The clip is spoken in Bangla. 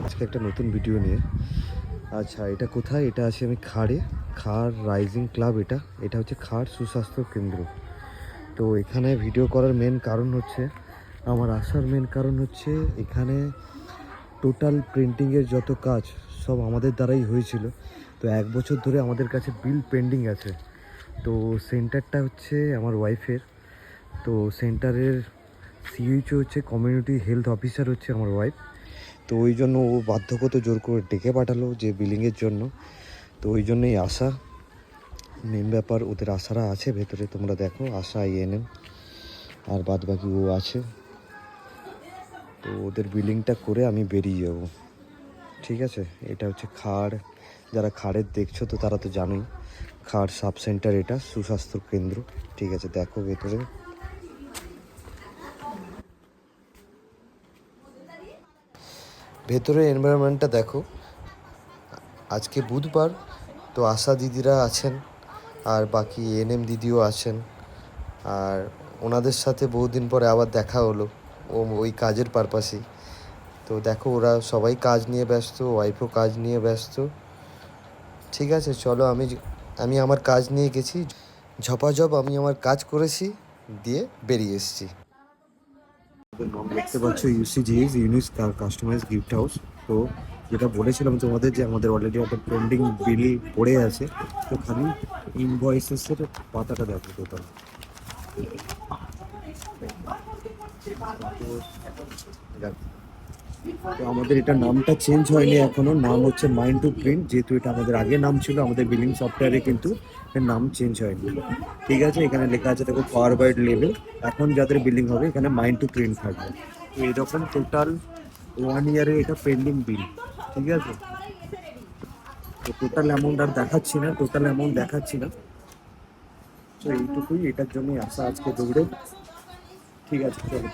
আজকে একটা নতুন ভিডিও নিয়ে। আচ্ছা, এটা কোথায়? এটা আছি আমি খাড়ে, খাড় রাইজিং ক্লাব। এটা হচ্ছে খাড় সুস্বাস্থ্য কেন্দ্র। তো এখানে ভিডিও করার মেন কারণ হচ্ছে, আমার আসার মেন কারণ হচ্ছে এখানে টোটাল প্রিন্টিংয়ের যত কাজ সব আমাদের দ্বারাই হয়েছিল। তো 1 বছর ধরে আমাদের কাছে বিল পেন্ডিং আছে। তো সেন্টারটা হচ্ছে আমার ওয়াইফের। তো সেন্টারের সিইচও হচ্ছে, কমিউনিটি হেলথ অফিসার হচ্ছে আমার ওয়াইফ। তো ওই জন্য ও বাধ্যগত জোর করে ডেকে পাঠালো যে বিলিংয়ের জন্য। তো ওই জন্যই আসা মেন ব্যাপার। ওদের আশারা আছে ভেতরে, তোমরা দেখো, আশা ইএনএম আর বাদ বাকি ও আছে। তো ওদের বিলিংটা করে আমি বেরিয়ে যাবো। ঠিক আছে, এটা হচ্ছে খাড়। যারা খাড়ের দেখছো তো তারা তো জানোই, খাড় সাব সেন্টার, এটা সুস্বাস্থ্য কেন্দ্র। ঠিক আছে, দেখো ভেতরে। ভেতরে এনভায়রনমেন্টটা দেখো। আজকে বুধবার, তো আশা দিদিরা আছেন আর বাকি এএনএম দিদিও আছেন। আর ওনাদের সাথে বহুদিন পরে আবার দেখা হলো ওই কাজের পারপাসেই। তো দেখো ওরা সবাই কাজ নিয়ে ব্যস্ত, ওয়াইফও কাজ নিয়ে ব্যস্ত। ঠিক আছে, চলো, আমি আমার কাজ নিয়ে গেছি ঝপাঝপ। আমি আমার কাজ করেছি, দিয়ে বেরিয়ে এসেছি। দেখতে পাচ্ছ ইউসিজিএস, ইউনিক কাস্টমাইজ গিফট হাউস। তো যেটা বলেছিলাম তোমাদের, যে আমাদের অলরেডি একটা পেন্ডিং বিল পড়ে আছে। তো খালি ইনভয়েসেসের পাতাটা দেখো টোটাল। তো আমাদের এটা নামটা চেঞ্জ হয়নি এখনো, নাম হচ্ছে মাইন্ড টু প্রিন্ট। যেহেতু এটা আমাদের আগে নাম ছিল আমাদের বিলিং সফটওয়্যারে, কিন্তু এর নাম চেঞ্জ হয়নি। ঠিক আছে, এখানে লেখা আছে দেখো পাওয়ার বাইড লেভেল। এখন যাদের বিলিং হবে এখানে মাইন্ড টু প্রিন্ট থাকবে। তো এইরকম টোটাল 1 ইয়ারে এটা পেন্ডিং বিল। ঠিক আছে, তো টোটাল অ্যামাউন্ট আর দেখাচ্ছি না। তো এইটুকুই, এটার জন্যই আসা আজকে দৌড়ে। ঠিক আছে, চলো।